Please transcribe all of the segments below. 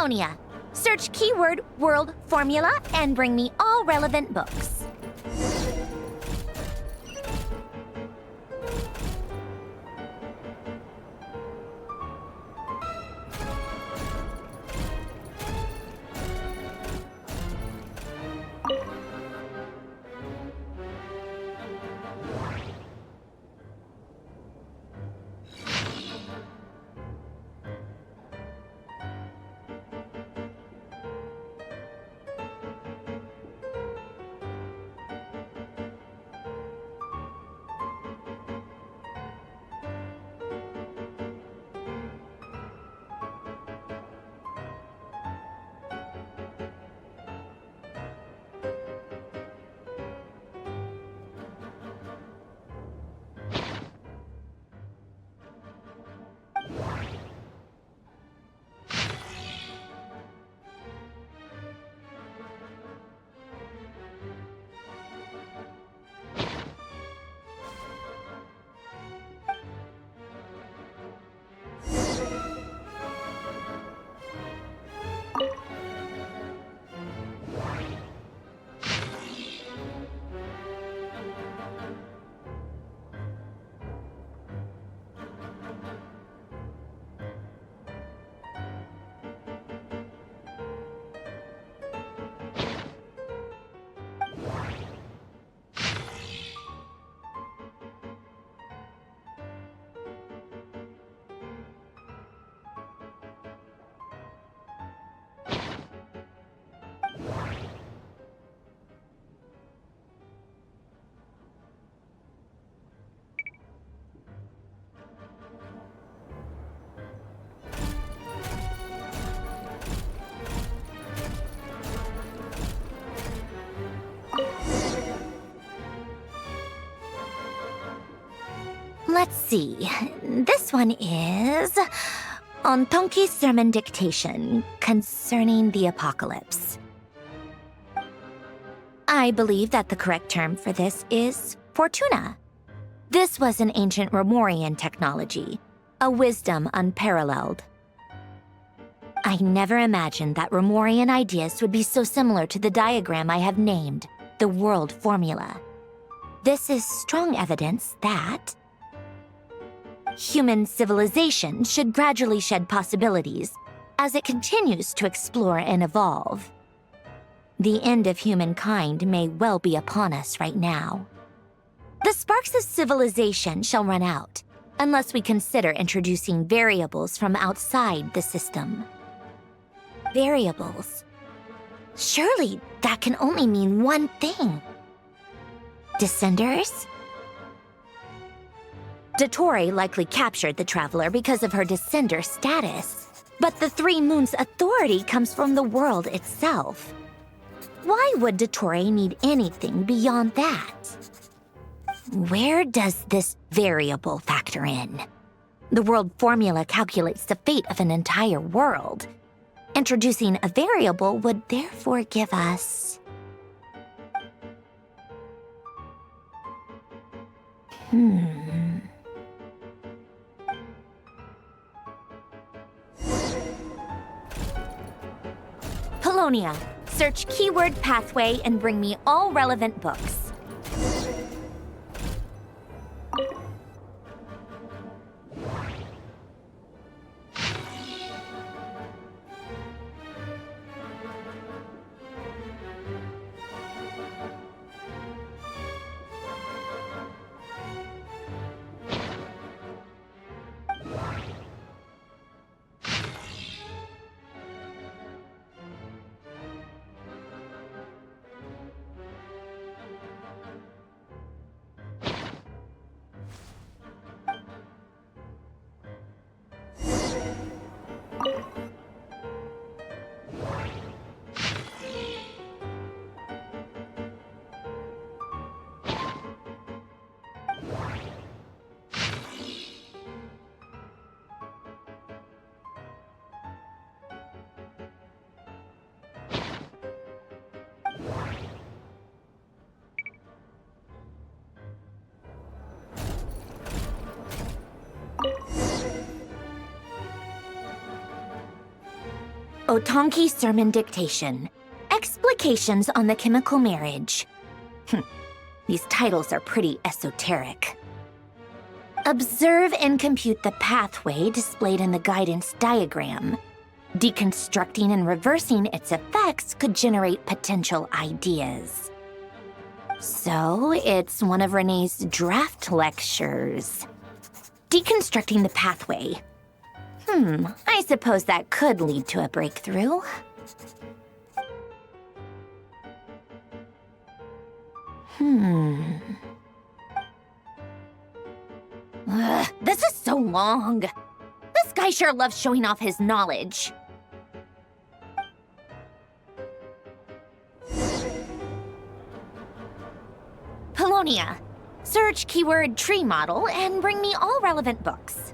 Polonia. Search keyword world formula and bring me all relevant books. Let's see. This one is on Tonki's sermon dictation concerning the apocalypse. I believe that the correct term for this is Fortuna. This was an ancient Romorian technology, a wisdom unparalleled. I never imagined that Romorian ideas would be so similar to the diagram I have named, the world formula. This is strong evidence that human civilization should gradually shed possibilities as it continues to explore and evolve. The end of humankind may well be upon us right now. The sparks of civilization shall run out, unless we consider introducing variables from outside the system. Variables? Surely that can only mean one thing. Descenders? Dottore likely captured the traveler because of her descender status. But the Three Moons' authority comes from the world itself. Why would Dottore need anything beyond that? Where does this variable factor in? The world formula calculates the fate of an entire world. Introducing a variable would therefore give us... Polonia. Search keyword pathway and bring me all relevant books. Otonki Sermon Dictation. Explications on the Chemical Marriage. These titles are pretty esoteric. Observe and compute the pathway displayed in the guidance diagram. Deconstructing and reversing its effects could generate potential ideas. So, it's one of Renee's draft lectures. Deconstructing the pathway. I suppose that could lead to a breakthrough. This is so long. This guy sure loves showing off his knowledge. Polonia. Search keyword tree model and bring me all relevant books.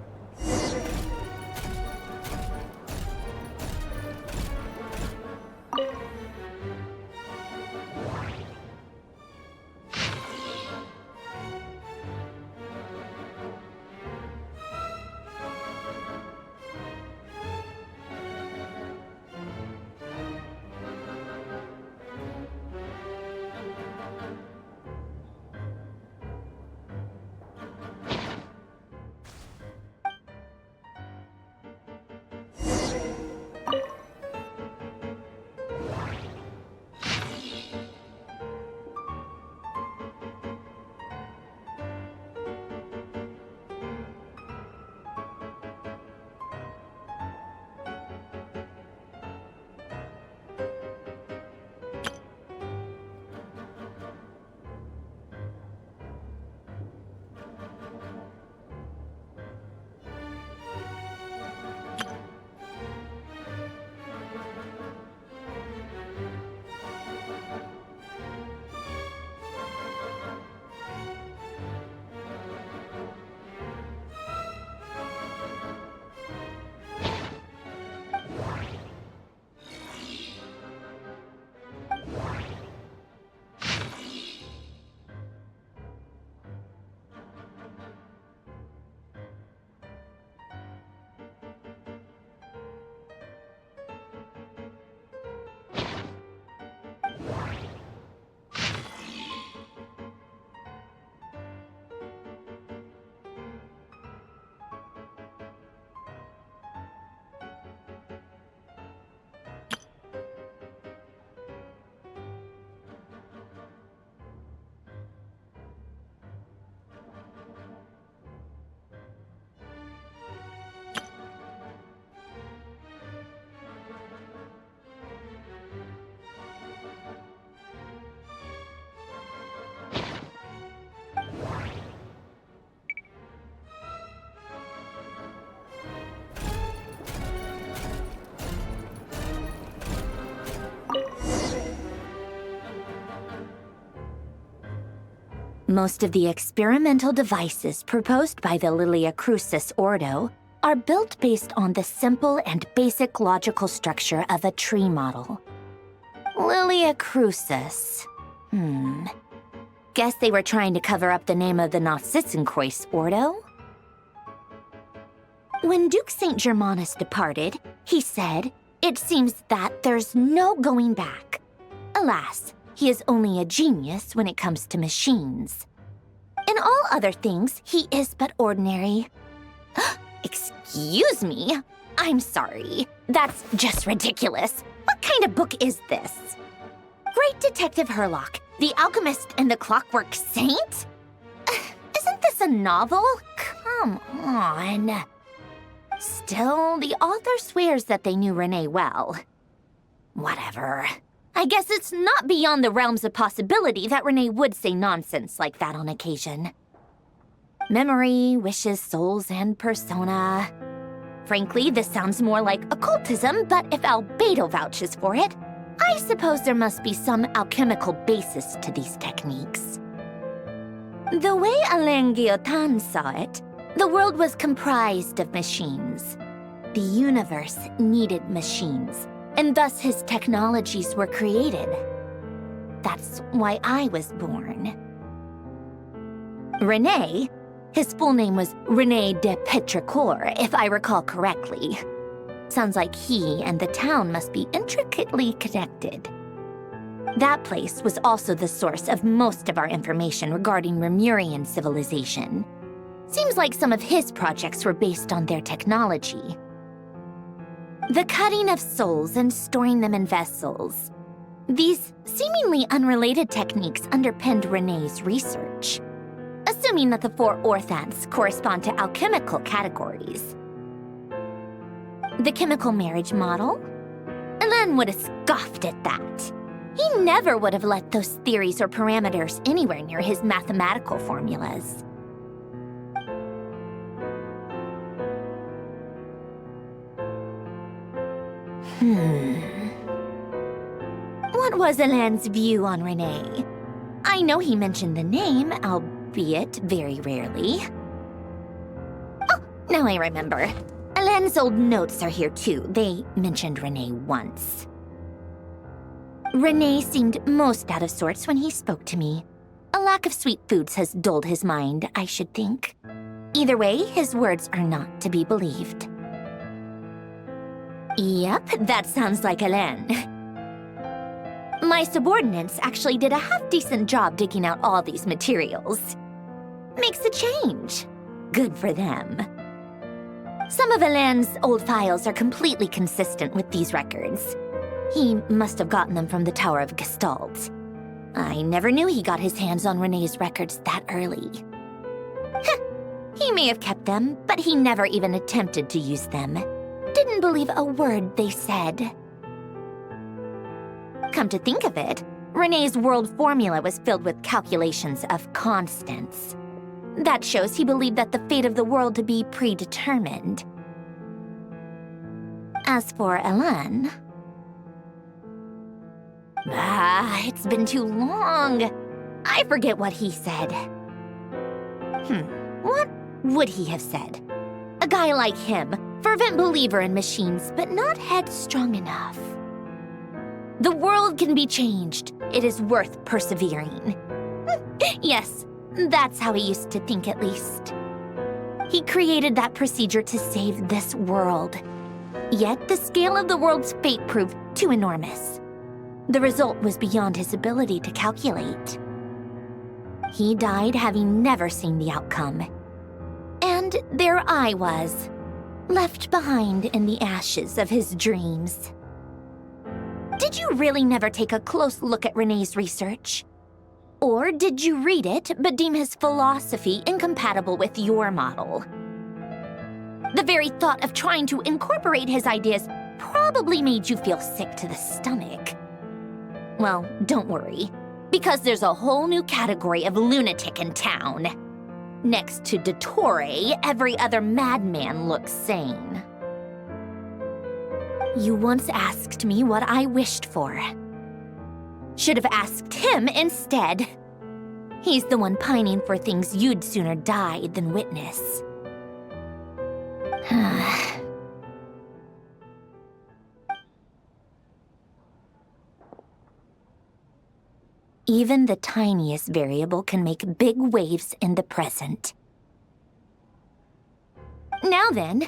Most of the experimental devices proposed by the Lilia Crucis Ordo are built based on the simple and basic logical structure of a tree model. Lilia Crucis. Guess they were trying to cover up the name of the Nautitzenkois Ordo? When Duke St. Germanus departed, he said, "It seems that there's no going back." Alas, he is only a genius when it comes to machines. In all other things, he is but ordinary. Excuse me? I'm sorry. That's just ridiculous. What kind of book is this? Great Detective Herlock, The Alchemist and the Clockwork Saint? Isn't this a novel? Come on. Still, the author swears that they knew Renee well. Whatever. I guess it's not beyond the realms of possibility that Renee would say nonsense like that on occasion. Memory, wishes, souls, and persona. Frankly, this sounds more like occultism, but if Albedo vouches for it, I suppose there must be some alchemical basis to these techniques. The way Alain Guillotin saw it, the world was comprised of machines. The universe needed machines, and thus his technologies were created. That's why I was born. René, his full name was René de Petrichor, if I recall correctly. Sounds like he and the town must be intricately connected. That place was also the source of most of our information regarding Remurian civilization. Seems like some of his projects were based on their technology. The cutting of souls and storing them in vessels. These seemingly unrelated techniques underpinned Renee's research, assuming that the 4 orthants correspond to alchemical categories. The chemical marriage model? Elen would have scoffed at that. He never would have let those theories or parameters anywhere near his mathematical formulas. What was Elen's view on Renee? I know he mentioned the name, albeit very rarely. Oh, now I remember. Elen's old notes are here too. They mentioned Renee once. Renee seemed most out of sorts when he spoke to me. A lack of sweet foods has dulled his mind, I should think. Either way, his words are not to be believed. Yep, that sounds like Elen. My subordinates actually did a half-decent job digging out all these materials. Makes a change. Good for them. Some of Elen's old files are completely consistent with these records. He must have gotten them from the Tower of Gestalt. I never knew he got his hands on Renee's records that early. He may have kept them, but he never even attempted to use them. Didn't believe a word they said. Come to think of it, Renee's world formula was filled with calculations of constants. That shows he believed that the fate of the world to be predetermined. As for Elen... it's been too long. I forget what he said. What would he have said? A guy like him, fervent believer in machines, but not headstrong enough. The world can be changed. It is worth persevering. Yes, that's how he used to think at least. He created that procedure to save this world. Yet the scale of the world's fate proved too enormous. The result was beyond his ability to calculate. He died having never seen the outcome. And there I was, left behind in the ashes of his dreams. Did you really never take a close look at Renee's research? Or did you read it but deem his philosophy incompatible with your model? The very thought of trying to incorporate his ideas probably made you feel sick to the stomach. Well, don't worry, because there's a whole new category of lunatic in town. Next to Dottore, every other madman looks sane. You once asked me what I wished for. Should have asked him instead. He's the one pining for things you'd sooner die than witness. Even the tiniest variable can make big waves in the present. Now then,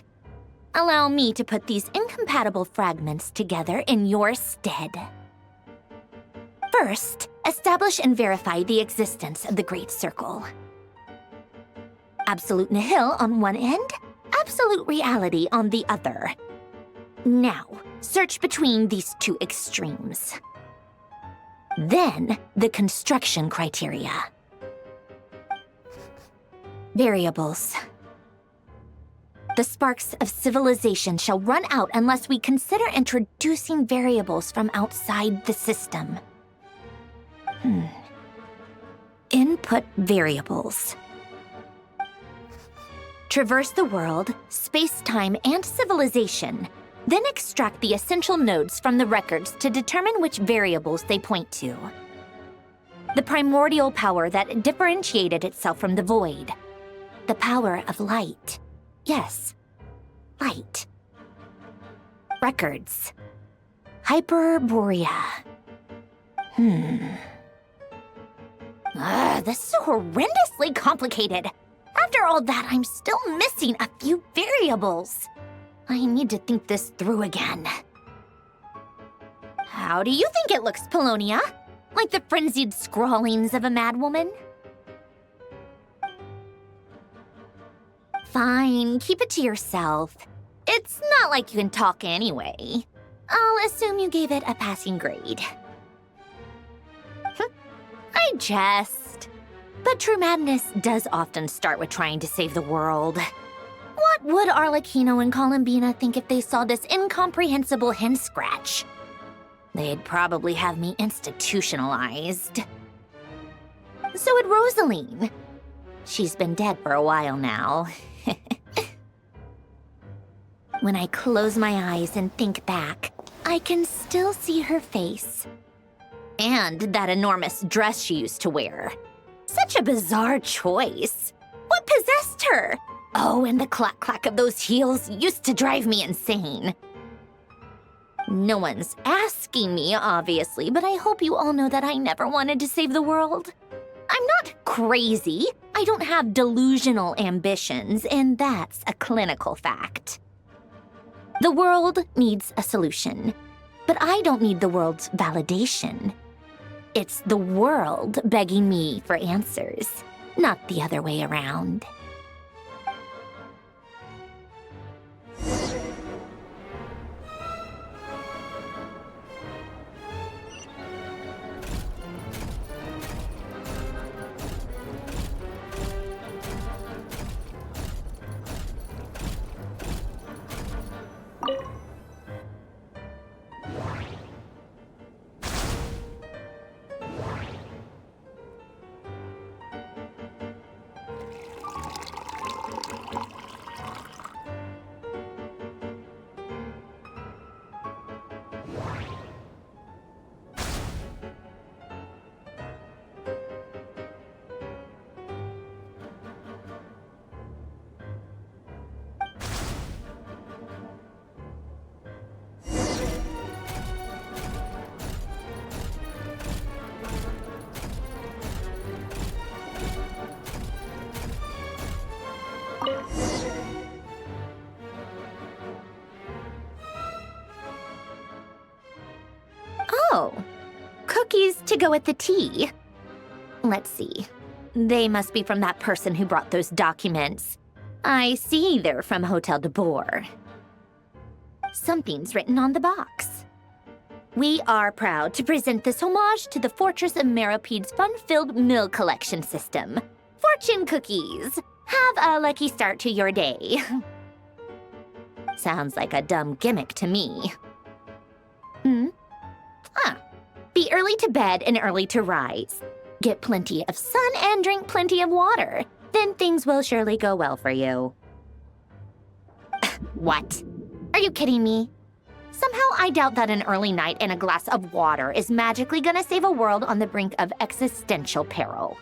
allow me to put these incompatible fragments together in your stead. First, establish and verify the existence of the Great Circle. Absolute nihil on one end, absolute reality on the other. Now, search between these two extremes. Then, the construction criteria. Variables. The sparks of civilization shall run out unless we consider introducing variables from outside the system. Input variables. Traverse the world, space-time, and civilization. Then extract the essential nodes from the records to determine which variables they point to. The primordial power that differentiated itself from the void. The power of light. Yes, light. Records. Hyperborea. This is horrendously complicated. After all that, I'm still missing a few variables. I need to think this through again. How do you think it looks, Polonia? Like the frenzied scrawlings of a madwoman? Fine, keep it to yourself. It's not like you can talk anyway. I'll assume you gave it a passing grade. I jest. But true madness does often start with trying to save the world. What would Arlecchino and Columbina think if they saw this incomprehensible hen scratch? They'd probably have me institutionalized. So would Rosaline. She's been dead for a while now. When I close my eyes and think back, I can still see her face. And that enormous dress she used to wear. Such a bizarre choice. What possessed her? Oh, and the clack-clack of those heels used to drive me insane. No one's asking me, obviously, but I hope you all know that I never wanted to save the world. I'm not crazy. I don't have delusional ambitions, and that's a clinical fact. The world needs a solution, but I don't need the world's validation. It's the world begging me for answers, not the other way around. Oh, cookies to go with the tea. Let's see. They must be from that person who brought those documents. I see they're from Hotel de Boer. Something's written on the box. We are proud to present this homage to the Fortress of Meropede's fun-filled mill collection system. Fortune cookies. Have a lucky start to your day. Sounds like a dumb gimmick to me. Be early to bed and early to rise. Get plenty of sun and drink plenty of water. Then things will surely go well for you. What? Are you kidding me? Somehow I doubt that an early night and a glass of water is magically gonna save a world on the brink of existential peril.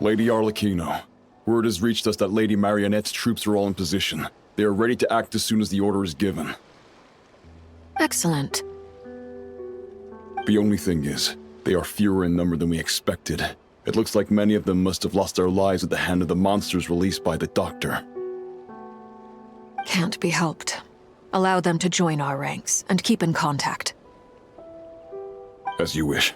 Lady Arlecchino, word has reached us that Lady Marionette's troops are all in position. They are ready to act as soon as the order is given. Excellent. The only thing is, they are fewer in number than we expected. It looks like many of them must have lost their lives at the hand of the monsters released by the Doctor. Can't be helped. Allow them to join our ranks, and keep in contact. As you wish.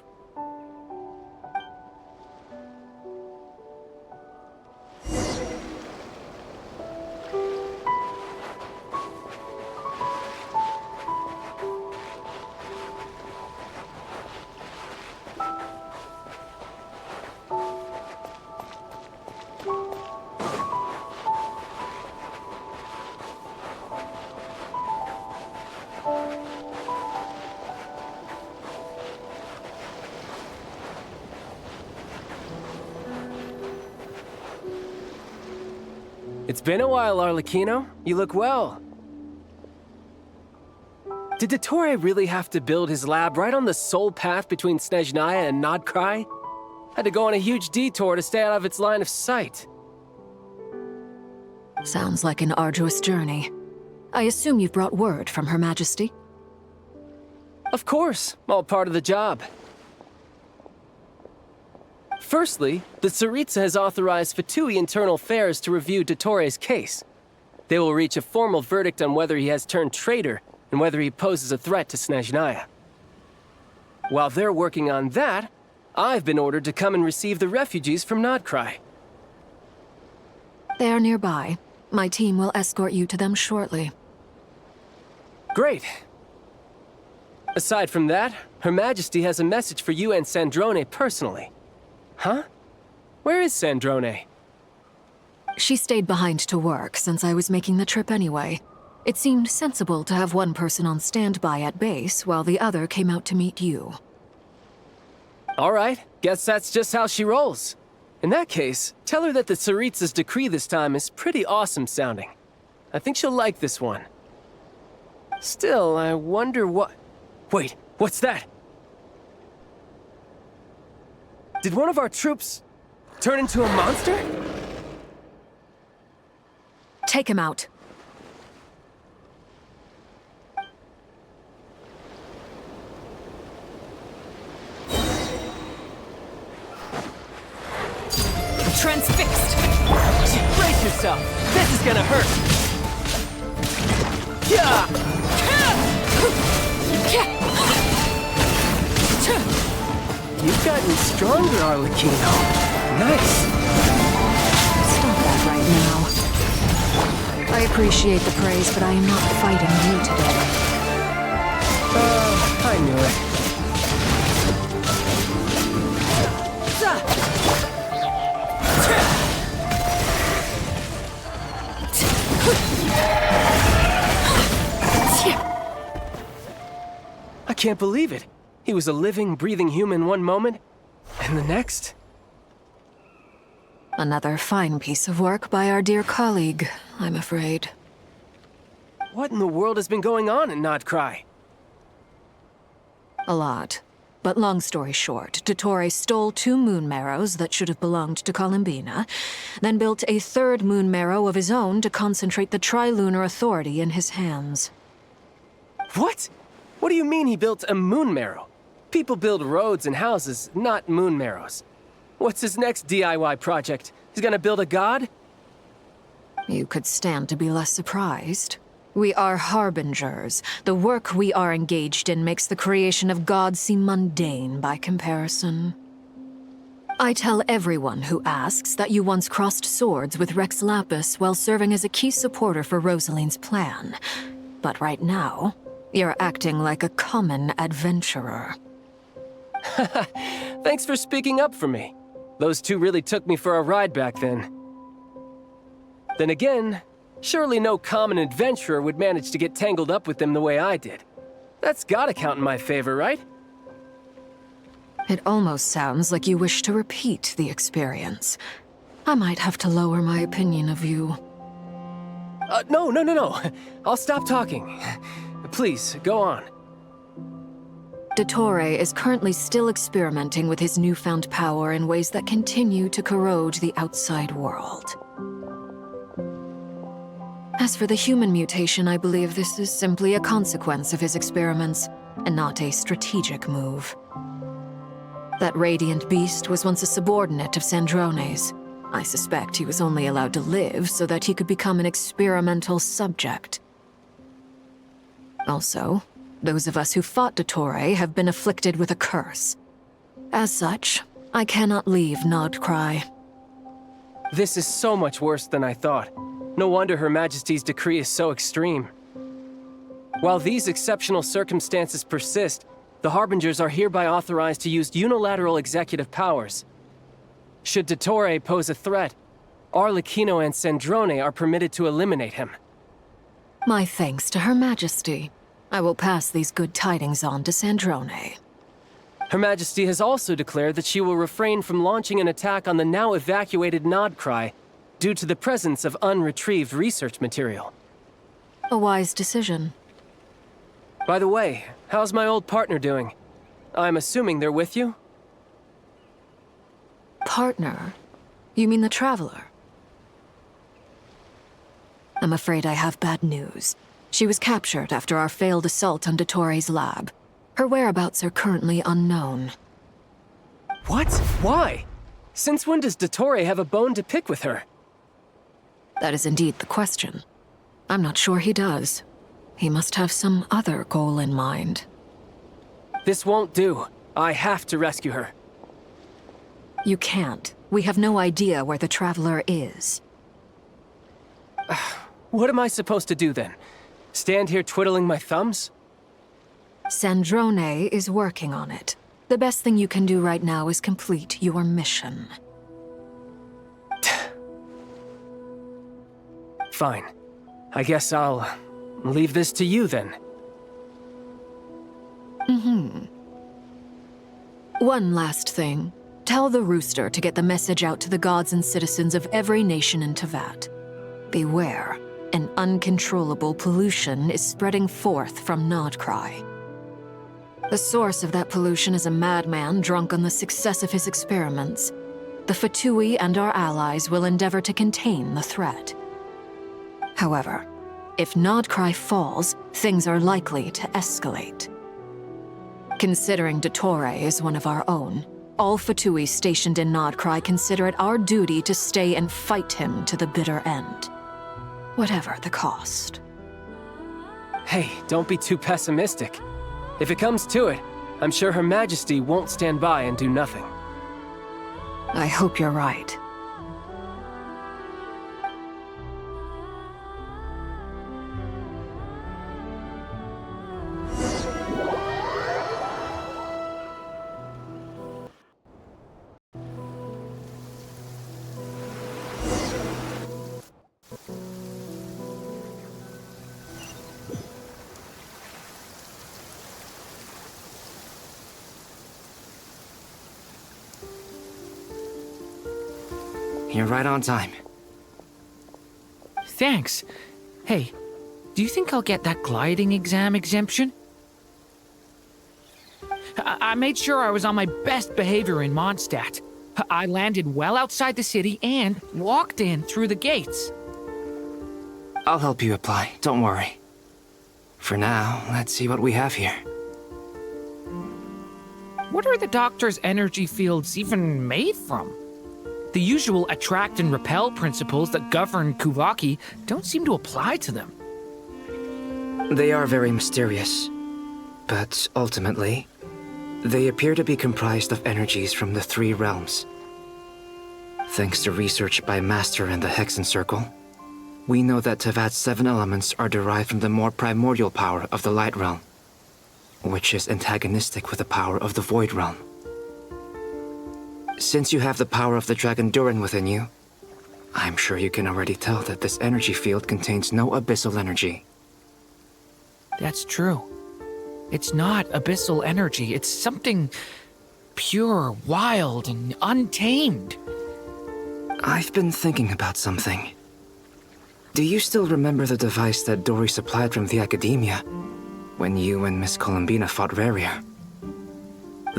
It's been a while, Arlecchino. You look well. Did Dottore really have to build his lab right on the sole path between Snezhnaya and Nod-Krai? Had to go on a huge detour to stay out of its line of sight. Sounds like an arduous journey. I assume you've brought word from Her Majesty? Of course, all part of the job. Firstly, the Tsaritsa has authorized Fatui Internal Affairs to review Dottore's case. They will reach a formal verdict on whether he has turned traitor and whether he poses a threat to Snezhnaya. While they're working on that, I've been ordered to come and receive the refugees from Nod-Krai. They are nearby. My team will escort you to them shortly. Great. Aside from that, Her Majesty has a message for you and Sandrone personally. Huh? Where is Sandrone? She stayed behind to work since I was making the trip anyway. It seemed sensible to have one person on standby at base while the other came out to meet you. All right, guess that's just how she rolls. In that case, tell her that the Tsaritsa's decree this time is pretty awesome sounding. I think she'll like this one. Still, I wonder what... Wait, what's that? Did one of our troops turn into a monster? Take him out. Transfixed! Brace yourself! This is gonna hurt! Yeah! You've gotten stronger, Arlecchino. Nice! Stop that right now. I appreciate the praise, but I am not fighting you today. I knew it. I can't believe it. He was a living, breathing human one moment, and the next... Another fine piece of work by our dear colleague, I'm afraid. What in the world has been going on in Nod-Krai? A lot. But long story short, Dottore stole 2 moon marrows that should have belonged to Columbina, then built a 3rd moon marrow of his own to concentrate the Tri-Lunar Authority in his hands. What? What do you mean he built a moon marrow? People build roads and houses, not moon marrows. What's his next DIY project? He's gonna build a god? You could stand to be less surprised. We are harbingers. The work we are engaged in makes the creation of gods seem mundane by comparison. I tell everyone who asks that you once crossed swords with Rex Lapis while serving as a key supporter for Rosaline's plan. But right now, you're acting like a common adventurer. Thanks for speaking up for me. Those 2 really took me for a ride back then. Then again, surely no common adventurer would manage to get tangled up with them the way I did. That's gotta count in my favor, right? It almost sounds like you wish to repeat the experience. I might have to lower my opinion of you. No. I'll stop talking. Please, go on. Dottore is currently still experimenting with his newfound power in ways that continue to corrode the outside world. As for the human mutation, I believe this is simply a consequence of his experiments, and not a strategic move. That radiant beast was once a subordinate of Sandrone's. I suspect he was only allowed to live so that he could become an experimental subject. Also, those of us who fought Dottore have been afflicted with a curse. As such, I cannot leave Nod-Krai. This is so much worse than I thought. No wonder Her Majesty's decree is so extreme. While these exceptional circumstances persist, the Harbingers are hereby authorized to use unilateral executive powers. Should Dottore pose a threat, Arlecchino and Sandrone are permitted to eliminate him. My thanks to Her Majesty. I will pass these good tidings on to Sandrone. Her Majesty has also declared that she will refrain from launching an attack on the now evacuated Nod-Krai due to the presence of unretrieved research material. A wise decision. By the way, how's my old partner doing? I'm assuming they're with you? Partner? You mean the Traveler? I'm afraid I have bad news. She was captured after our failed assault on Dottore's lab. Her whereabouts are currently unknown. What? Why? Since when does Dottore have a bone to pick with her? That is indeed the question. I'm not sure he does. He must have some other goal in mind. This won't do. I have to rescue her. You can't. We have no idea where the Traveler is. What am I supposed to do then? Stand here twiddling my thumbs? Sandrone is working on it. The best thing you can do right now is complete your mission. Fine. I guess I'll leave this to you then. One last thing. Tell the rooster to get the message out to the gods and citizens of every nation in Teyvat. Beware. An uncontrollable pollution is spreading forth from Nod-Krai. The source of that pollution is a madman drunk on the success of his experiments. The Fatui and our allies will endeavor to contain the threat. However, if Nod-Krai falls, things are likely to escalate. Considering Dottore is one of our own, all Fatui stationed in Nod-Krai consider it our duty to stay and fight him to the bitter end. Whatever the cost. Hey, don't be too pessimistic. If it comes to it, I'm sure Her Majesty won't stand by and do nothing. I hope you're right. You're right on time. Thanks. Hey, do you think I'll get that gliding exam exemption? I made sure I was on my best behavior in Mondstadt. I landed well outside the city and walked in through the gates. I'll help you apply, don't worry. For now, let's see what we have here. What are the doctor's energy fields even made from? The usual attract and repel principles that govern Kuvaki don't seem to apply to them. They are very mysterious, but ultimately, they appear to be comprised of energies from the three realms. Thanks to research by Master and the Hexen Circle, we know that Teyvat's 7 elements are derived from the more primordial power of the Light Realm, which is antagonistic with the power of the Void Realm. Since you have the power of the Dragon Durin within you, I'm sure you can already tell that this energy field contains no abyssal energy. That's true. It's not abyssal energy. It's something pure, wild, and untamed. I've been thinking about something. Do you still remember the device that Dory supplied from the Academia when you and Miss Columbina fought Raria?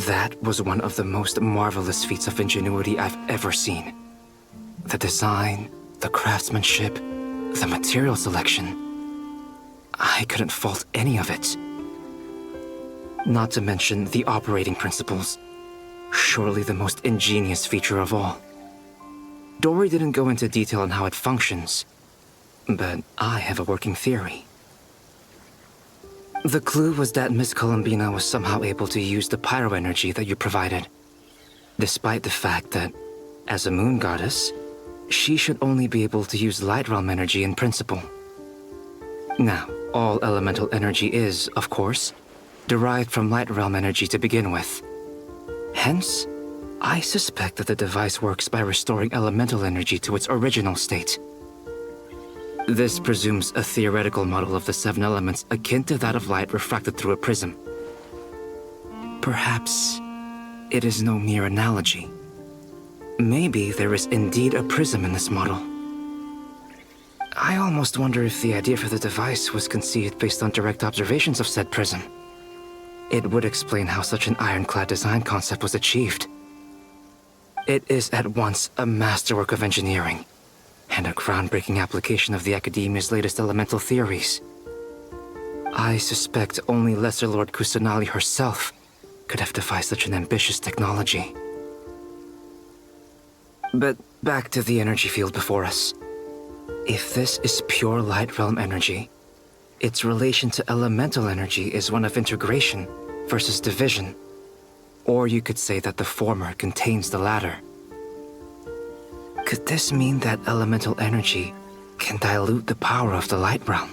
That was one of the most marvelous feats of ingenuity I've ever seen. The design, the craftsmanship, the material selection. I couldn't fault any of it. Not to mention the operating principles. Surely the most ingenious feature of all. Dory didn't go into detail on how it functions, but I have a working theory. The clue was that Miss Columbina was somehow able to use the pyro energy that you provided, despite the fact that, as a moon goddess, she should only be able to use Light Realm energy in principle. Now, all elemental energy is, of course, derived from Light Realm energy to begin with. Hence, I suspect that the device works by restoring elemental energy to its original state. This presumes a theoretical model of the 7 elements akin to that of light refracted through a prism. Perhaps it is no mere analogy. Maybe there is indeed a prism in this model. I almost wonder if the idea for the device was conceived based on direct observations of said prism. It would explain how such an ironclad design concept was achieved. It is at once a masterwork of engineering and a groundbreaking application of the Academia's latest elemental theories. I suspect only Lesser Lord Kusanali herself could have devised such an ambitious technology. But back to the energy field before us. If this is pure light realm energy, its relation to elemental energy is one of integration versus division. Or you could say that the former contains the latter. Could this mean that elemental energy can dilute the power of the light realm?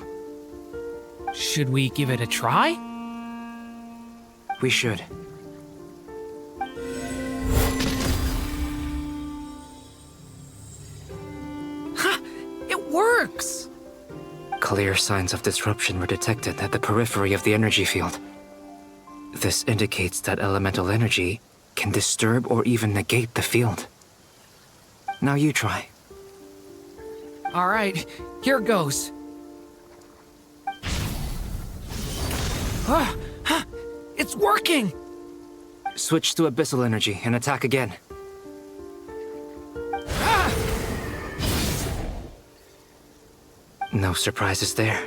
Should we give it a try? We should. Ha! It works! Clear signs of disruption were detected at the periphery of the energy field. This indicates that elemental energy can disturb or even negate the field. Now you try. All right, here goes. It's working! Switch to abyssal energy and attack again. No surprises there.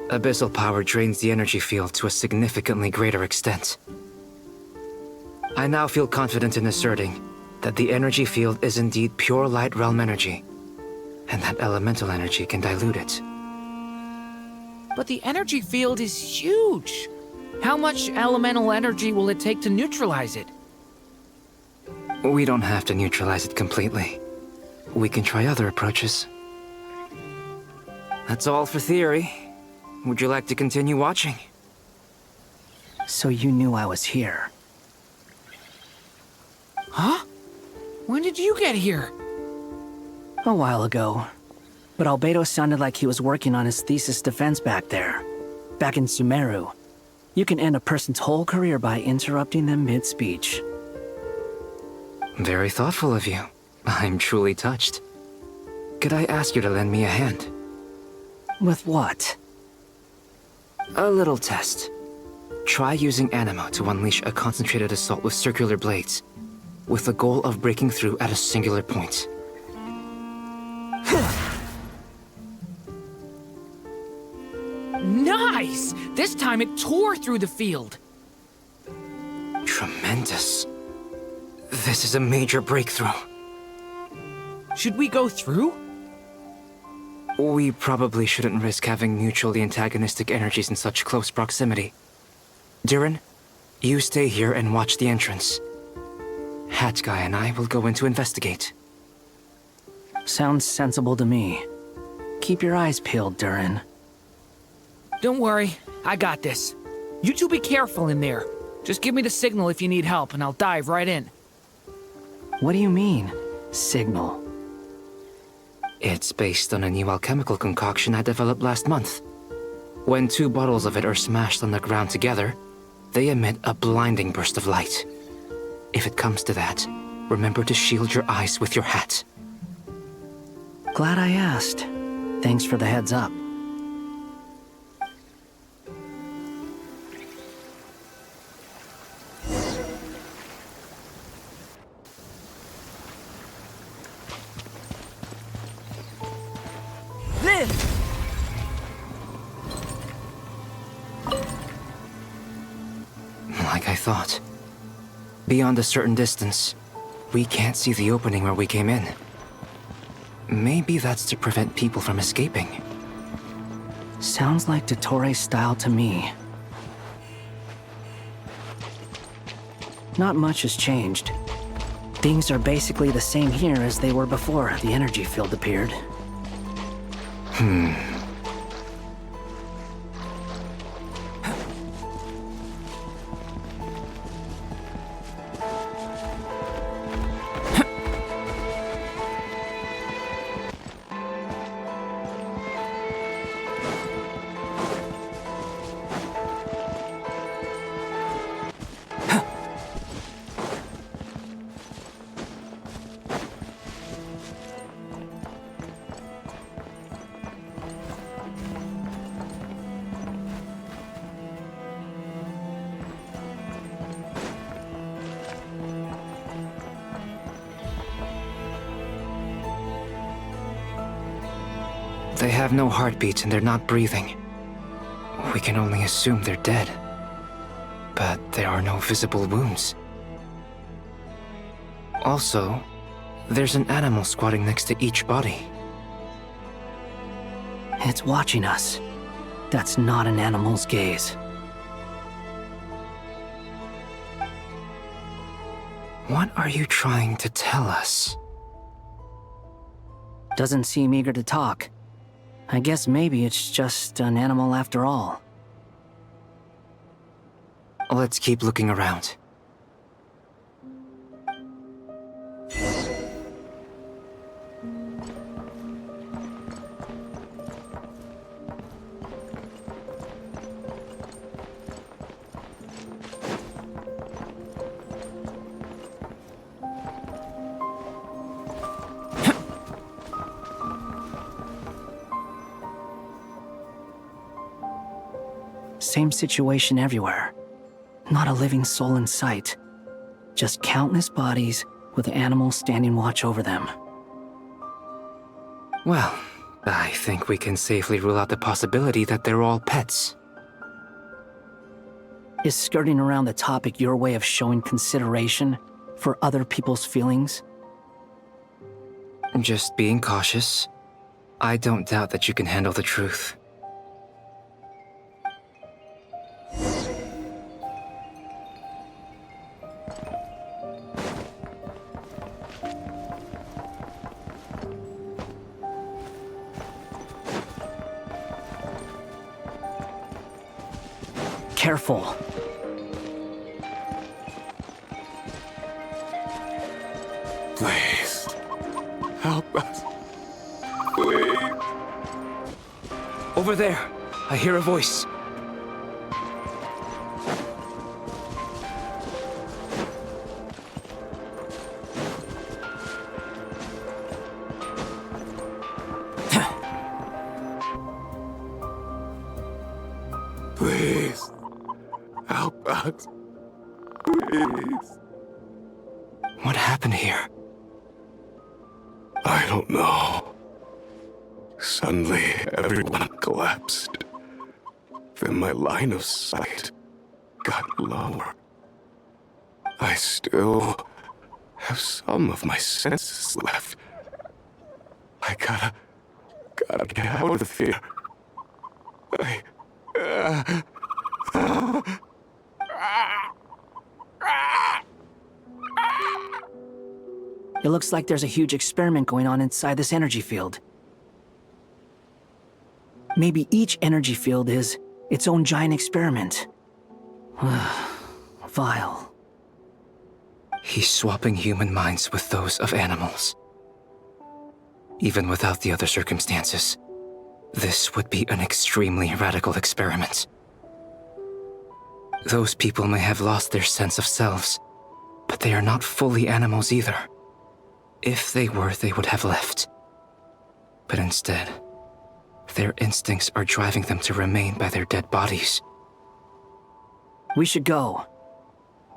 Abyssal power drains the energy field to a significantly greater extent. I now feel confident in asserting that the energy field is indeed pure light realm energy, and that elemental energy can dilute it. But the energy field is huge. How much elemental energy will it take to neutralize it? We don't have to neutralize it completely. We can try other approaches. That's all for theory. Would you like to continue watching? So you knew I was here. Huh? When did you get here? A while ago. But Albedo sounded like he was working on his thesis defense back there. Back in Sumeru. You can end a person's whole career by interrupting them mid-speech. Very thoughtful of you. I'm truly touched. Could I ask you to lend me a hand? With what? A little test. Try using Animo to unleash a concentrated assault with circular blades, with the goal of breaking through at a singular point. Nice! This time it tore through the field. Tremendous. This is a major breakthrough. Should we go through? We probably shouldn't risk having mutually antagonistic energies in such close proximity. Durin, you stay here and watch the entrance. Hat Guy and I will go in to investigate. Sounds sensible to me. Keep your eyes peeled, Durin. Don't worry, I got this. You two be careful in there. Just give me the signal if you need help, and I'll dive right in. What do you mean, signal? It's based on a new alchemical concoction I developed last month. When 2 bottles of it are smashed on the ground together, they emit a blinding burst of light. If it comes to that, remember to shield your eyes with your hat. Glad I asked. Thanks for the heads up. Like I thought. Beyond a certain distance, we can't see the opening where we came in. Maybe that's to prevent people from escaping. Sounds like Dottore's style to me. Not much has changed. Things are basically the same here as they were before the energy field appeared. They have no heartbeat and they're not breathing. we can only assume they're dead. But there are no visible wounds. Also, there's an animal squatting next to each body. It's watching us. That's not an animal's gaze. What are you trying to tell us? Doesn't seem eager to talk. I guess maybe it's just an animal after all. Let's keep looking around. Same situation everywhere. Not a living soul in sight. Just countless bodies with animals standing watch over them. Well, I think we can safely rule out the possibility that they're all pets. Is skirting around the topic your way of showing consideration for other people's feelings? Just being cautious. I don't doubt that you can handle the truth. Careful. Please, help us. Please. Over there, I hear a voice. Please, help us. Please. What happened here? I don't know. Suddenly, everyone collapsed. Then my line of sight got lower. I still have some of my senses left. I gotta get out of here. It looks like there's a huge experiment going on inside this energy field. Maybe each energy field is its own giant experiment. Vile. He's swapping human minds with those of animals. Even without the other circumstances, this would be an extremely radical experiment. Those people may have lost their sense of selves, but they are not fully animals either. If they were, they would have left. But instead, their instincts are driving them to remain by their dead bodies. We should go.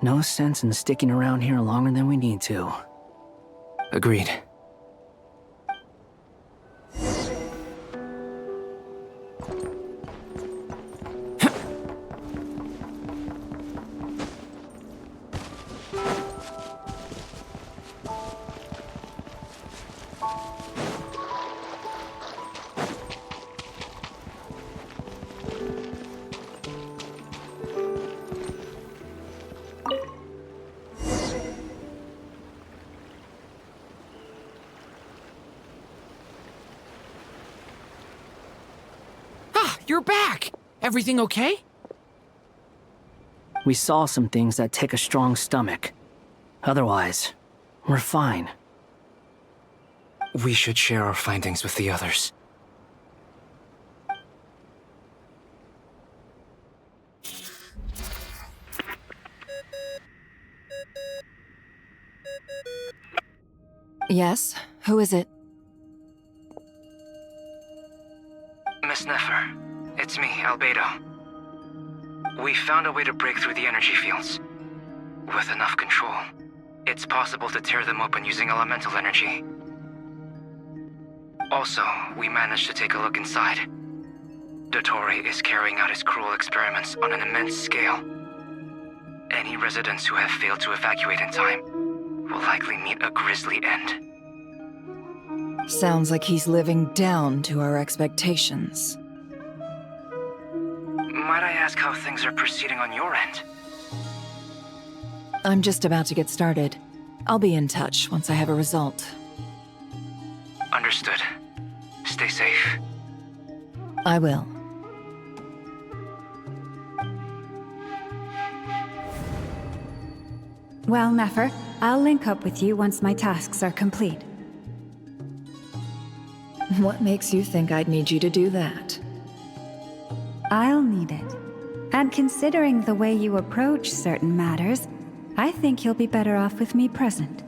No sense in sticking around here longer than we need to. Agreed. You're back! Everything okay? We saw some things that take a strong stomach. Otherwise, we're fine. We should share our findings with the others. Yes? Who is it? Miss Nefer, it's me, Albedo. We found a way to break through the energy fields. With enough control, it's possible to tear them open using elemental energy. Also, we managed to take a look inside. Dottore is carrying out his cruel experiments on an immense scale. Any residents who have failed to evacuate in time will likely meet a grisly end. Sounds like he's living down to our expectations. Might I ask how things are proceeding on your end? I'm just about to get started. I'll be in touch once I have a result. Understood. Stay safe. I will. Well, Nefer, I'll link up with you once my tasks are complete. What makes you think I'd need you to do that? I'll need it. And considering the way you approach certain matters, I think you'll be better off with me present.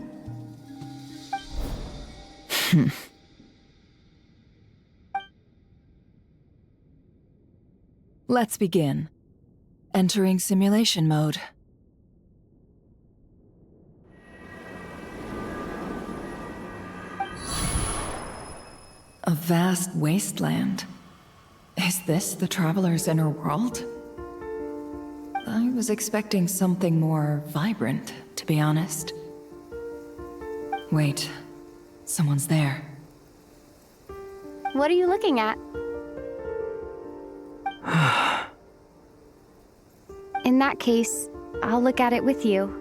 Let's begin. Entering simulation mode. A vast wasteland. Is this the Traveler's inner world? I was expecting something more vibrant, to be honest. Wait, someone's there. What are you looking at? In that case, I'll look at it with you.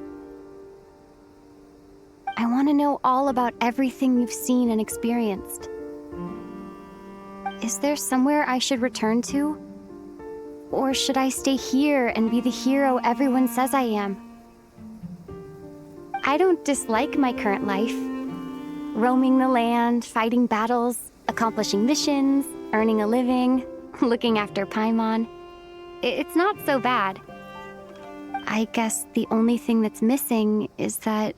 I want to know all about everything you've seen and experienced. Is there somewhere I should return to? Or should I stay here and be the hero everyone says I am? I don't dislike my current life. Roaming the land, fighting battles, accomplishing missions, earning a living, looking after Paimon. It's not so bad. I guess the only thing that's missing is that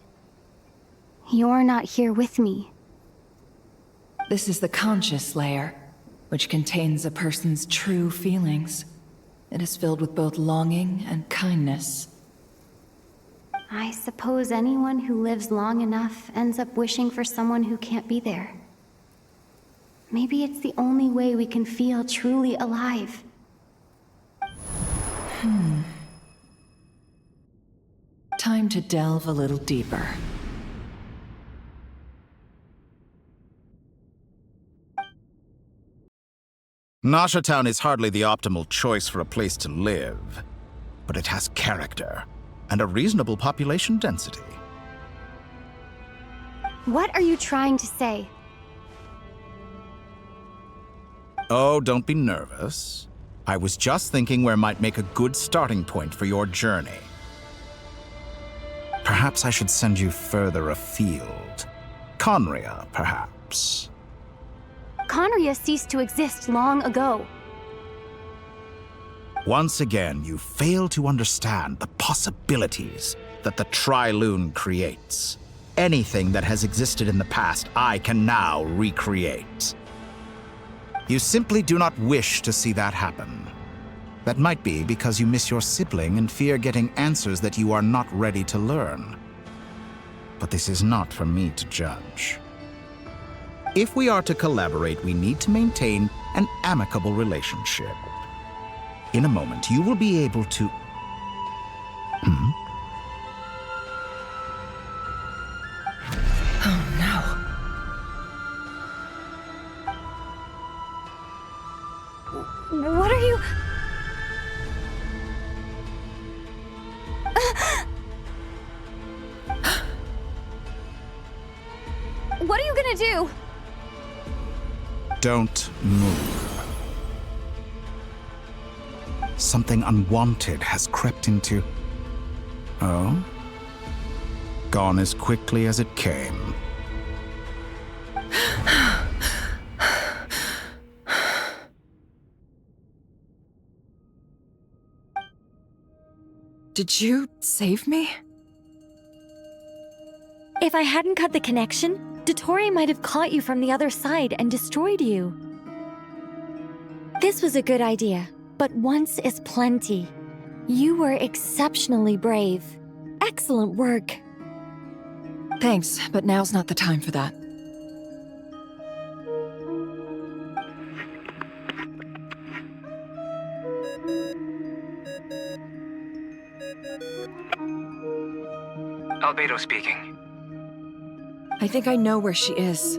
you're not here with me. This is the conscious layer, which contains a person's true feelings. It is filled with both longing and kindness. I suppose anyone who lives long enough ends up wishing for someone who can't be there. Maybe it's the only way we can feel truly alive. Time to delve a little deeper. Nasha Town is hardly the optimal choice for a place to live, but it has character and a reasonable population density. What are you trying to say? Oh, don't be nervous. I was just thinking where might make a good starting point for your journey. Perhaps I should send you further afield. Conria, perhaps. Conria ceased to exist long ago. Once again, you fail to understand the possibilities that the Tri-Lune creates. Anything that has existed in the past, I can now recreate. You simply do not wish to see that happen. That might be because you miss your sibling and fear getting answers that you are not ready to learn. But this is not for me to judge. If we are to collaborate, we need to maintain an amicable relationship. In a moment, you will be able to... Oh no. What are you... What are you gonna do? Don't move. Something unwanted has crept into... Oh? Gone as quickly as it came. Did you save me? If I hadn't cut the connection, Dottore might have caught you from the other side and destroyed you. This was a good idea, but once is plenty. You were exceptionally brave. Excellent work. Thanks, but now's not the time for that. Beto speaking. I think I know where she is.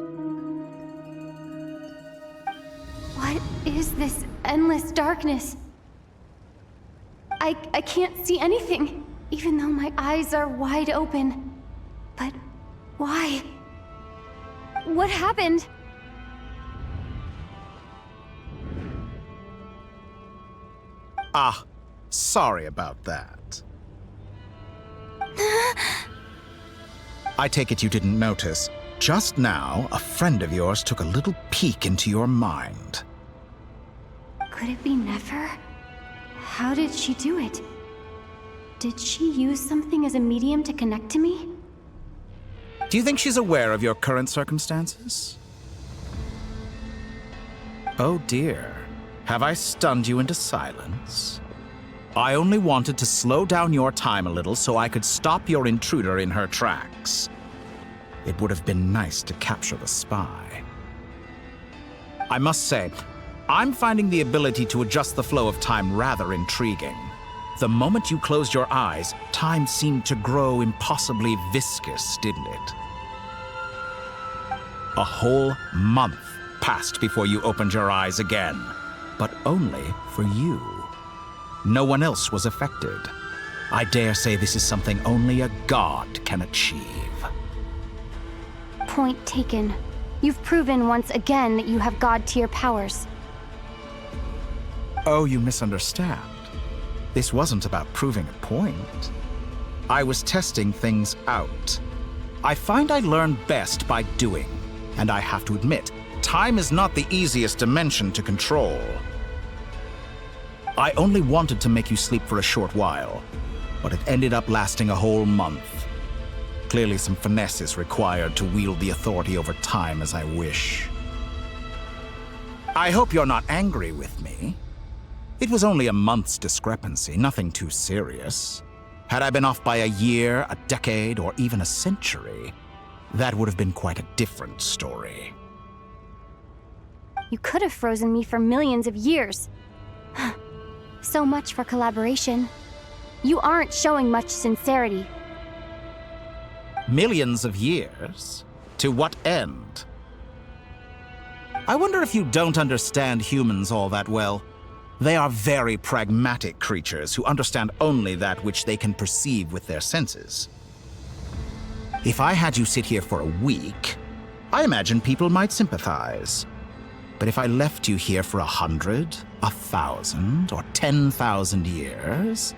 What is this endless darkness? I can't see anything, even though my eyes are wide open. But why? What happened? Ah, sorry about that. I take it you didn't notice. Just now, a friend of yours took a little peek into your mind. Could it be Nefer? How did she do it? Did she use something as a medium to connect to me? Do you think she's aware of your current circumstances? Oh dear. Have I stunned you into silence? I only wanted to slow down your time a little so I could stop your intruder in her tracks. It would have been nice to capture the spy. I must say, I'm finding the ability to adjust the flow of time rather intriguing. The moment you closed your eyes, time seemed to grow impossibly viscous, didn't it? A whole month passed before you opened your eyes again, but only for you. No one else was affected. I dare say this is something only a god can achieve. Point taken. You've proven once again that you have god-tier powers. Oh, you misunderstand. This wasn't about proving a point. I was testing things out. I find I learn best by doing, and I have to admit, time is not the easiest dimension to control. I only wanted to make you sleep for a short while, but it ended up lasting a whole month. Clearly some finesse is required to wield the authority over time as I wish. I hope you're not angry with me. It was only a month's discrepancy, nothing too serious. Had I been off by a year, a decade, or even a century, that would have been quite a different story. You could have frozen me for millions of years. So much for collaboration. You aren't showing much sincerity. Millions of years? To what end? I wonder if you don't understand humans all that well. They are very pragmatic creatures who understand only that which they can perceive with their senses. If I had you sit here for a week, I imagine people might sympathize. But if I left you here for 100, 1,000, or 10,000 years,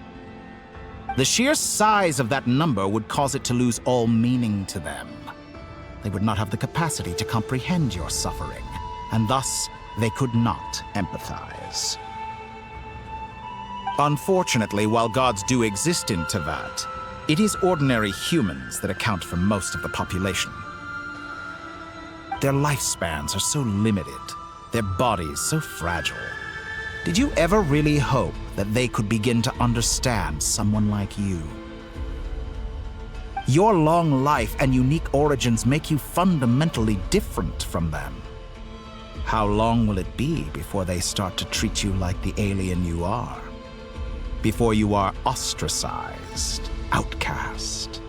the sheer size of that number would cause it to lose all meaning to them. They would not have the capacity to comprehend your suffering, and thus they could not empathize. Unfortunately, while gods do exist in Tevat, it is ordinary humans that account for most of the population. Their lifespans are so limited, their bodies so fragile. Did you ever really hope that they could begin to understand someone like you? Your long life and unique origins make you fundamentally different from them. How long will it be before they start to treat you like the alien you are? Before you are ostracized, outcast?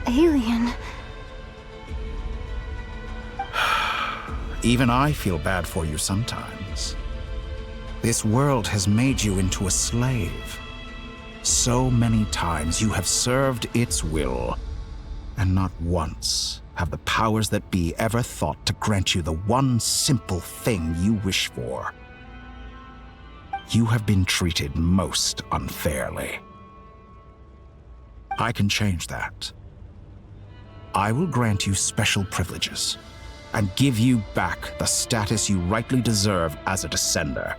Alien. Even I feel bad for you sometimes. This world has made you into a slave. So many times you have served its will, and not once have the powers that be ever thought to grant you the one simple thing you wish for. You have been treated most unfairly. I can change that. I will grant you special privileges and give you back the status you rightly deserve as a descender.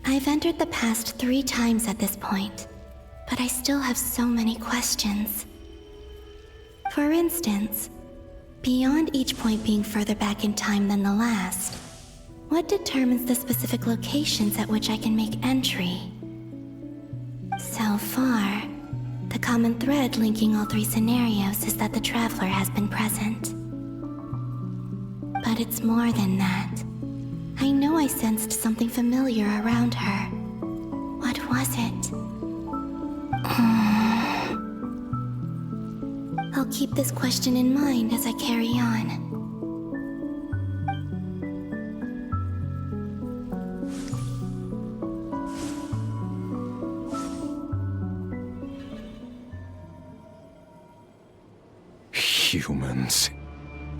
I've entered the past 3 times at this point, but I still have so many questions. For instance, beyond each point being further back in time than the last, what determines the specific locations at which I can make entry? So far, the common thread linking all three scenarios is that the traveler has been present. But it's more than that. I know I sensed something familiar around her. What was it? I'll keep this question in mind as I carry on. Humans,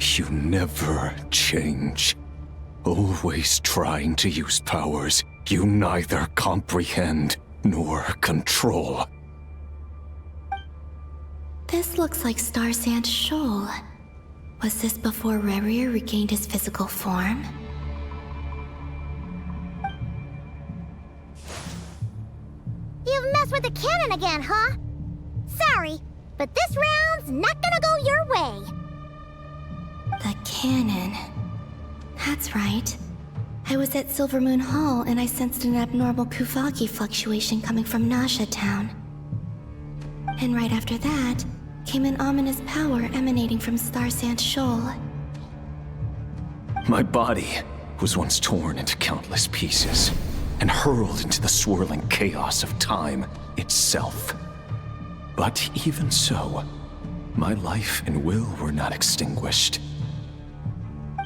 you never change. Always trying to use powers you neither comprehend nor control. This looks like Star Sand Shoal. Was this before Rerir regained his physical form? You've messed with the cannon again, huh? Sorry, but this round's not gonna go your way. The cannon. That's right. I was at Silver Moon Hall and I sensed an abnormal Kuvaki fluctuation coming from Nasha Town. And right after that, came an ominous power emanating from Star Sand Shoal. My body was once torn into countless pieces and hurled into the swirling chaos of time itself. But even so, my life and will were not extinguished.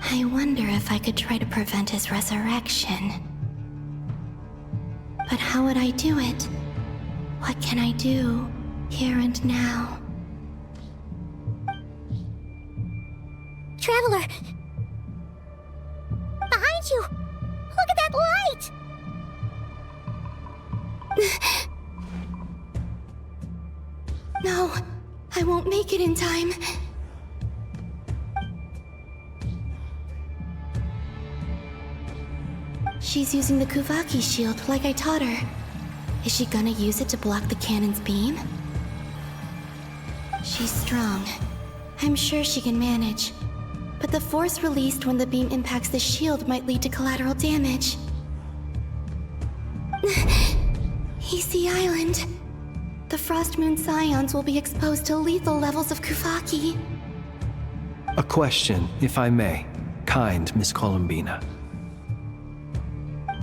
I wonder if I could try to prevent his resurrection. But how would I do it? What can I do, here and now? Traveler! Behind you! Look at that light! No, I won't make it in time. She's using the Kuvaki shield like I taught her. Is she gonna use it to block the cannon's beam? She's strong. I'm sure she can manage. But the force released when the beam impacts the shield might lead to collateral damage. Easy Island. The Frost Moon Scions will be exposed to lethal levels of Kuvaki. A question, if I may, kind Miss Columbina.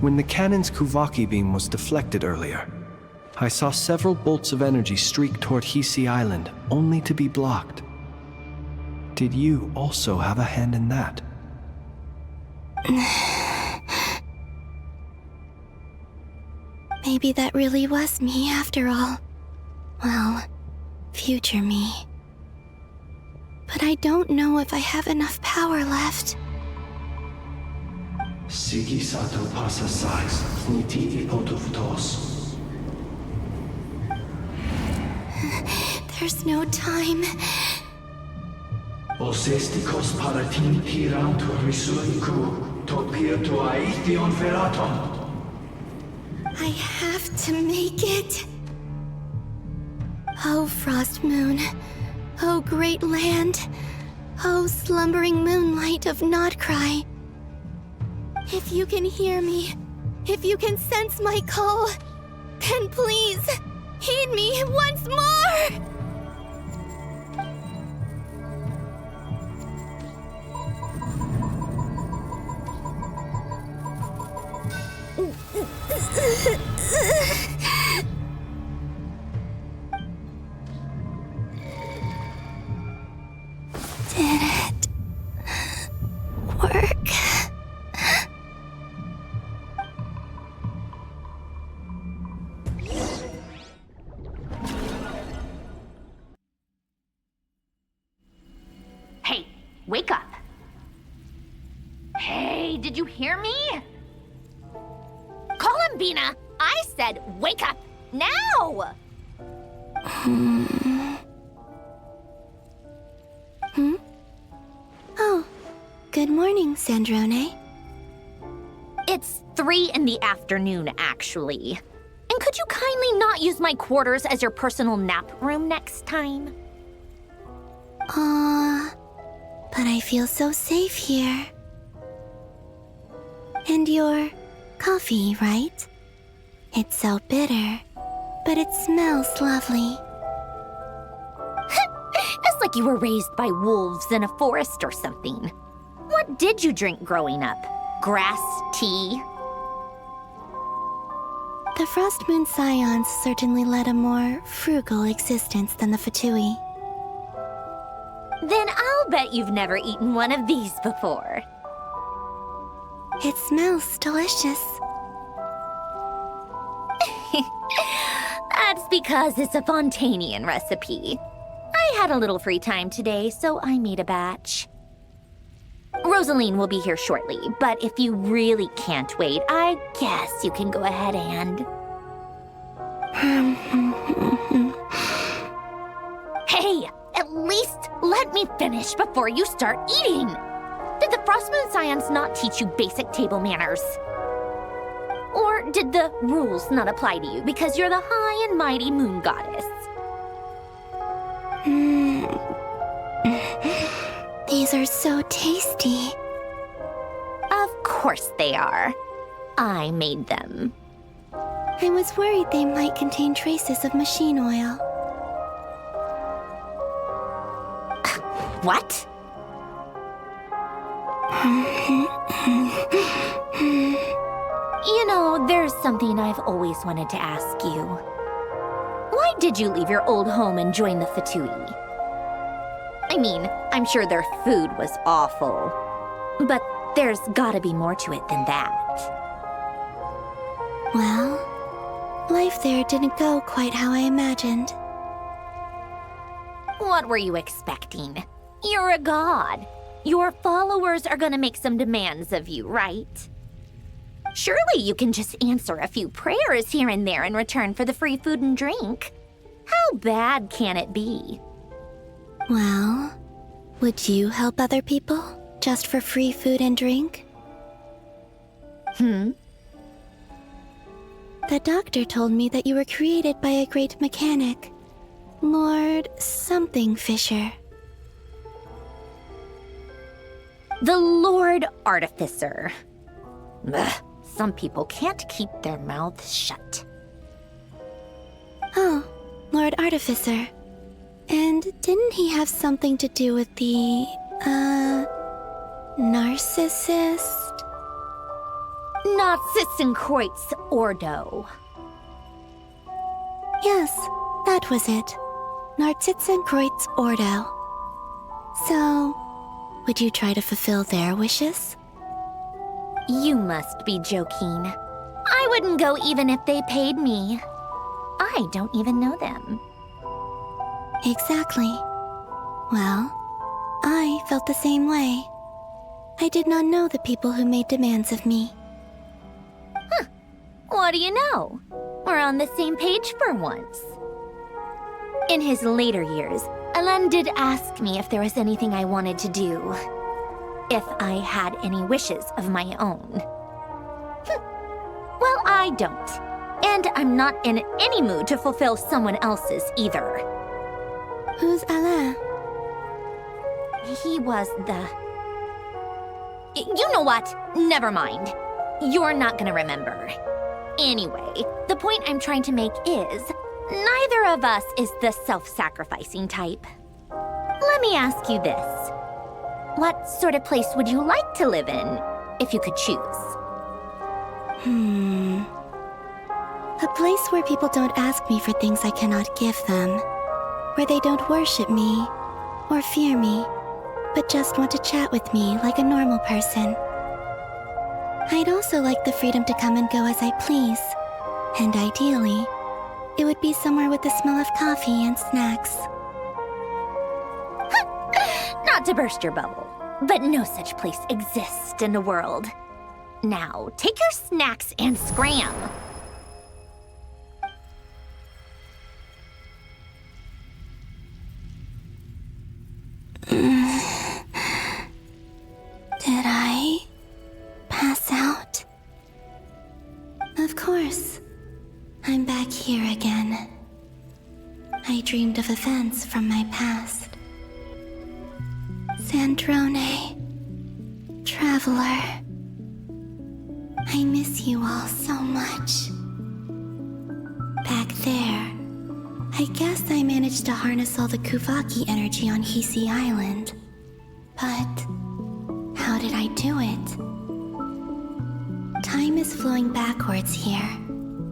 When the cannon's Kuvaki beam was deflected earlier, I saw several bolts of energy streak toward Hisi Island, only to be blocked. Did you also have a hand in that? Maybe that really was me after all. Well, future me. But I don't know if I have enough power left. Sigi sato pasa sais, niti ipotuftos. There's no time. Osestikos paratin tirantu risuiku, topirtu aithion veraton. I have to make it. Oh, Frost Moon. Oh, great land. Oh, slumbering moonlight of Nod-Krai. If you can hear me, if you can sense my call, then please, heed me once more! Did it work? Hey, wake up. Hey, did you hear me? Columbina, I said wake up now! Oh, good morning, Sandrone. It's 3 in the afternoon, actually. And could you kindly not use my quarters as your personal nap room next time? But I feel so safe here. And your coffee, right? It's so bitter. but it smells lovely. It's like you were raised by wolves in a forest or something. What did you drink growing up? Grass tea? The Frost Moon Scions certainly led a more frugal existence than the Fatui. Then I'll bet you've never eaten one of these before. It smells delicious. That's because it's a Fontanian recipe. I had a little free time today, so I made a batch. Rosaline will be here shortly, but if you really can't wait, I guess you can go ahead and... Hey, at least let me finish before you start eating! Did the Frostmoon Scions not teach you basic table manners? Or did the rules not apply to you because you're the high and mighty moon goddess? These are so tasty. Of course they are. I made them. I was worried they might contain traces of machine oil. What? You know, there's something I've always wanted to ask you. Why did you leave your old home and join the Fatui? I mean, I'm sure their food was awful, but there's gotta be more to it than that. Well, life there didn't go quite how I imagined. What were you expecting? You're a god. Your followers are gonna make some demands of you, right? Surely you can just answer a few prayers here and there in return for the free food and drink. How bad can it be? Well, would you help other people just for free food and drink? The doctor told me that you were created by a great mechanic, Lord something Fisher. The Lord Artificer. Ugh, some people can't keep their mouths shut. Oh, Lord Artificer. And didn't he have something to do with the, narcissist? Narcissenkreuz Ordo. Yes, that was it. Narcissenkreuz Ordo. So, would you try to fulfill their wishes? You must be joking. I wouldn't go even if they paid me. I don't even know them. Exactly. Well, I felt the same way. I did not know the people who made demands of me. Huh. What do you know? We're on the same page for once. In his later years, Alain did ask me if there was anything I wanted to do. If I had any wishes of my own. Well, I don't. And I'm not in any mood to fulfill someone else's either. Who's Alain? He was the... You know what? Never mind. You're not gonna remember. Anyway, the point I'm trying to make is, neither of us is the self-sacrificing type. Let me ask you this. What sort of place would you like to live in, if you could choose? A place where people don't ask me for things I cannot give them. Where they don't worship me, or fear me, but just want to chat with me like a normal person. I'd also like the freedom to come and go as I please. And ideally, it would be somewhere with the smell of coffee and snacks. Not to burst your bubble, but no such place exists in the world. Now, take your snacks and scram. Did I pass out? Of course. I'm back here again. I dreamed of events from my past. Sandrone. Traveler. I miss you all so much. Back there. I guess I managed to harness all the Kuvaki energy on Hisi Island. But how did I do it? Time is flowing backwards here,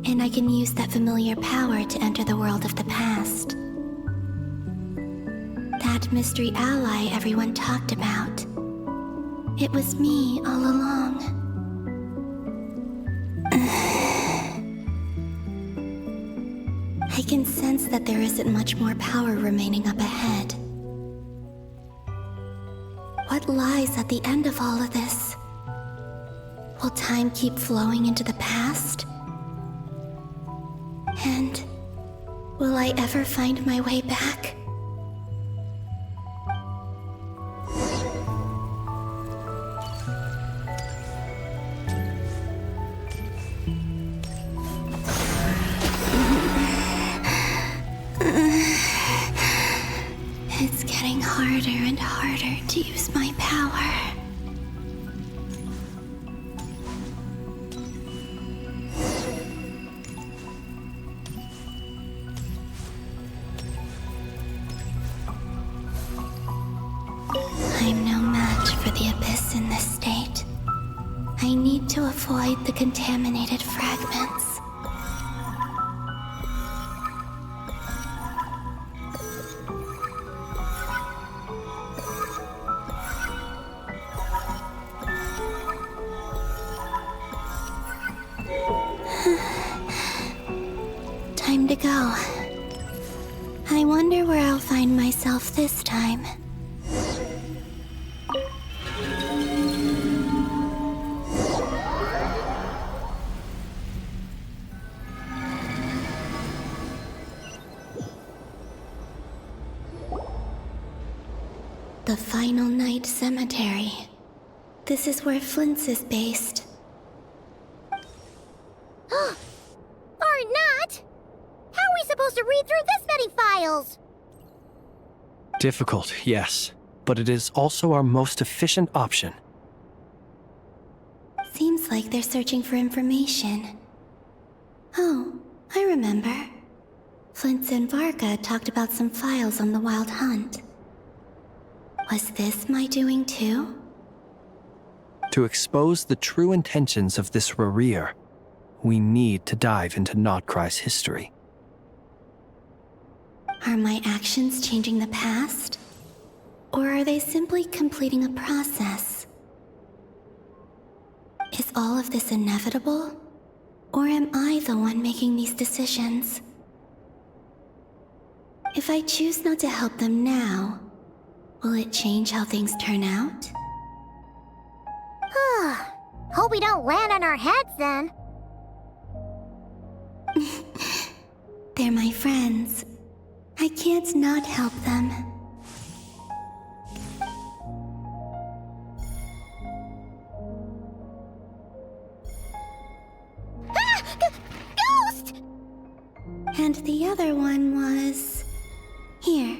and I can use that familiar power to enter the world of the past. That mystery ally everyone talked about. It was me all along. I can sense that there isn't much more power remaining up ahead. What lies at the end of all of this? Will time keep flowing into the past? And will I ever find my way back? It's getting harder and harder to use my power. I'm no match for the Abyss in this state. I need to avoid the contaminated fragments. Time to go. I wonder where I'll find myself this time. The Final Night Cemetery. This is where Flint's is based. Or not! How are we supposed to read through this many files? Difficult, yes, but it is also our most efficient option. Seems like they're searching for information. Oh, I remember. Flint and Varga talked about some files on the Wild Hunt. Was this my doing too? To expose the true intentions of this Rarir, we need to dive into Nod-Krai's history. Are my actions changing the past? Or are they simply completing a process? Is all of this inevitable? Or am I the one making these decisions? If I choose not to help them now, will it change how things turn out? Hope we don't land on our heads then. They're my friends. I can't not help them. Ghost! And the other one was... here.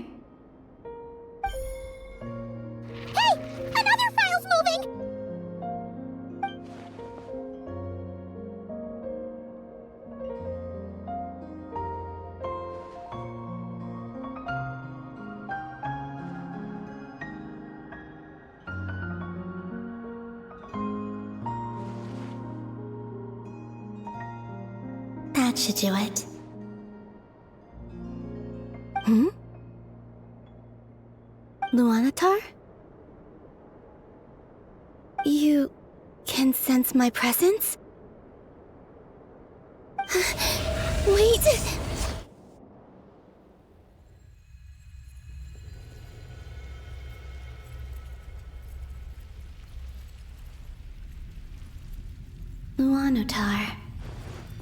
Hey! Another file's moving! That should do it. Luanatar? You can sense my presence? Wait! Luanatar.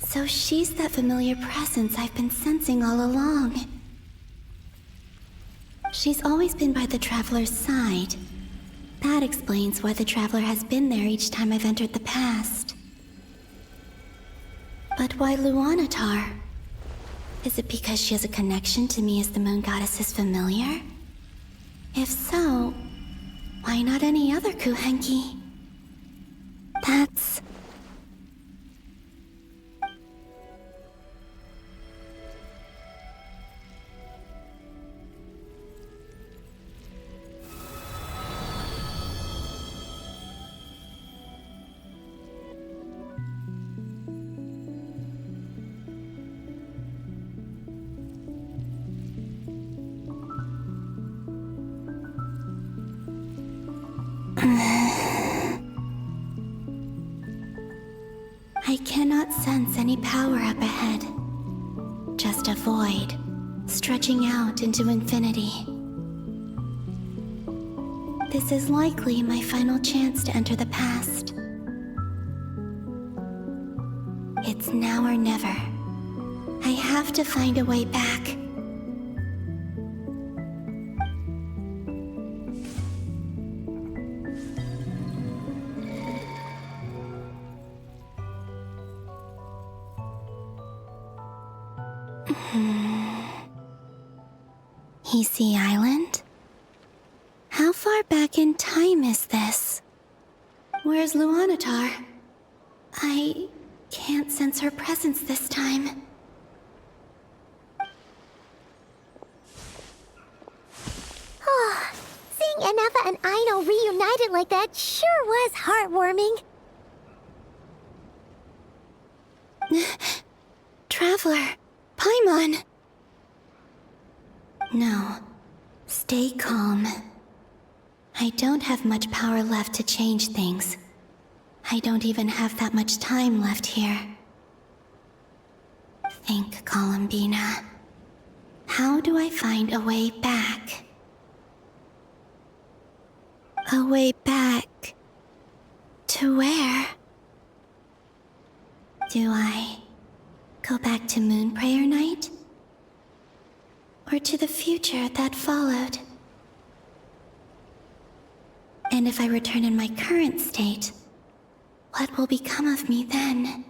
So she's that familiar presence I've been sensing all along. She's always been by the Traveler's side. That explains why the Traveler has been there each time I've entered the past. But why Luanatar? Is it because she has a connection to me as the Moon Goddess's familiar? If so, why not any other Kuhenki? sense any power up ahead. Just a void, stretching out into infinity. This is likely my final chance to enter the past. It's now or never. I have to find a way back. Hisi Island? How far back in time is this? Where's Luanatar? I can't sense her presence this time. Oh, seeing Ineva and Aino reunited like that sure was heartwarming. Traveler, Paimon. No, stay calm. I don't have much power left to change things. I don't even have that much time left here. Think, Columbina. How do I find a way back? A way back... to where? Do I go back to Moon Prayer Night? Or to the future that followed? And if I return in my current state, what will become of me then?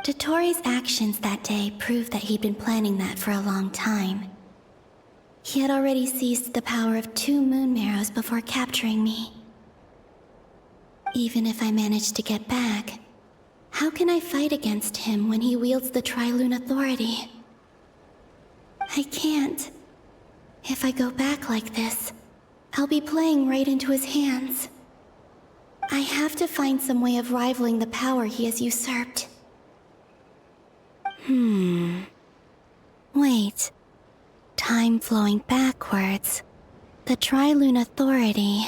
Dottore's actions that day proved that he'd been planning that for a long time. He had already seized the power of 2 moon marrows before capturing me. Even if I manage to get back, how can I fight against him when he wields the Tri-Lune Authority? I can't. If I go back like this, I'll be playing right into his hands. I have to find some way of rivaling the power he has usurped. Wait. Time flowing backwards. The Tri-Lune Authority.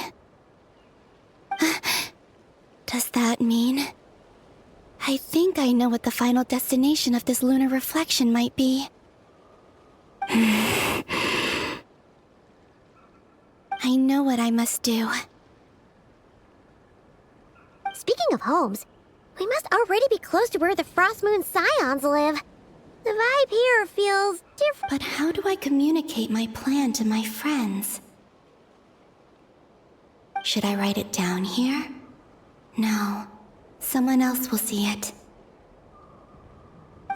Does that mean... I think I know what the final destination of this lunar reflection might be. I know what I must do. Speaking of homes, we must already be close to where the Frost Moon Scions live. The vibe here feels different. But how do I communicate my plan to my friends? Should I write it down here? No. Someone else will see it.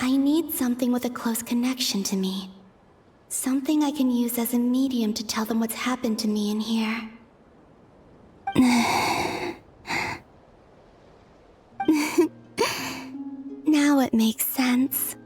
I need something with a close connection to me. Something I can use as a medium to tell them what's happened to me in here. Now it makes sense.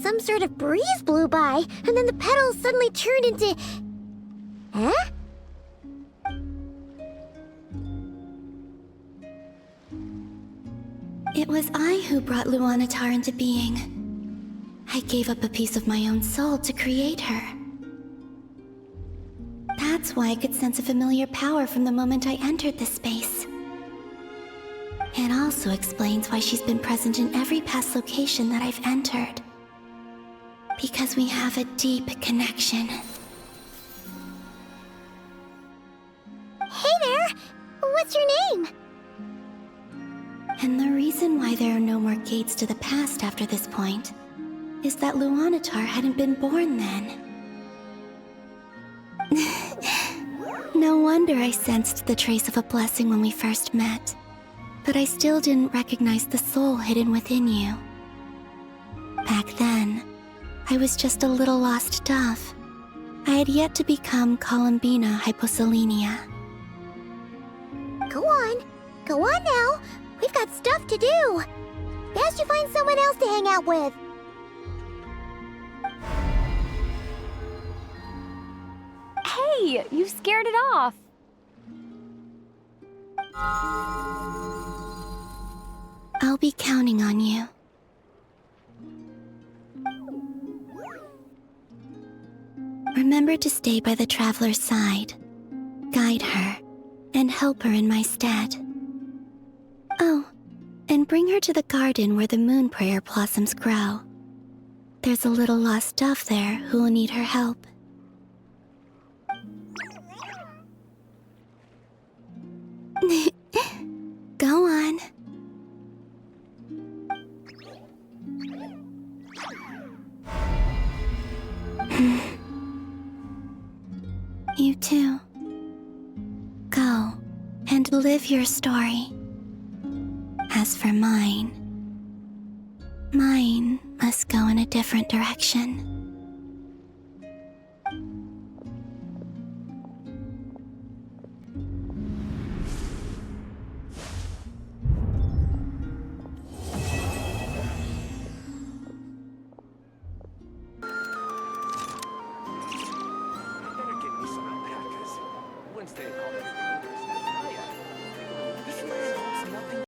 Some sort of breeze blew by, and then the petals suddenly turned into... Huh? It was I who brought Luanatar into being. I gave up a piece of my own soul to create her. That's why I could sense a familiar power from the moment I entered this space. It also explains why she's been present in every past location that I've entered. Because we have a deep connection. Hey there! What's your name? And the reason why there are no more gates to the past after this point is that Luanatar hadn't been born then. No wonder I sensed the trace of a blessing when we first met. But I still didn't recognize the soul hidden within you. Back then, I was just a little lost dove. I had yet to become Columbina Hyposelenia. Go on now. We've got stuff to do. Best you find someone else to hang out with. Hey, you scared it off. I'll be counting on you. Remember to stay by the traveler's side, guide her, and help her in my stead. Oh, and bring her to the garden where the moon prayer blossoms grow. There's a little lost dove there who will need her help. Go on. You too. Go and live your story. As for mine must go in a different direction. Wednesday already.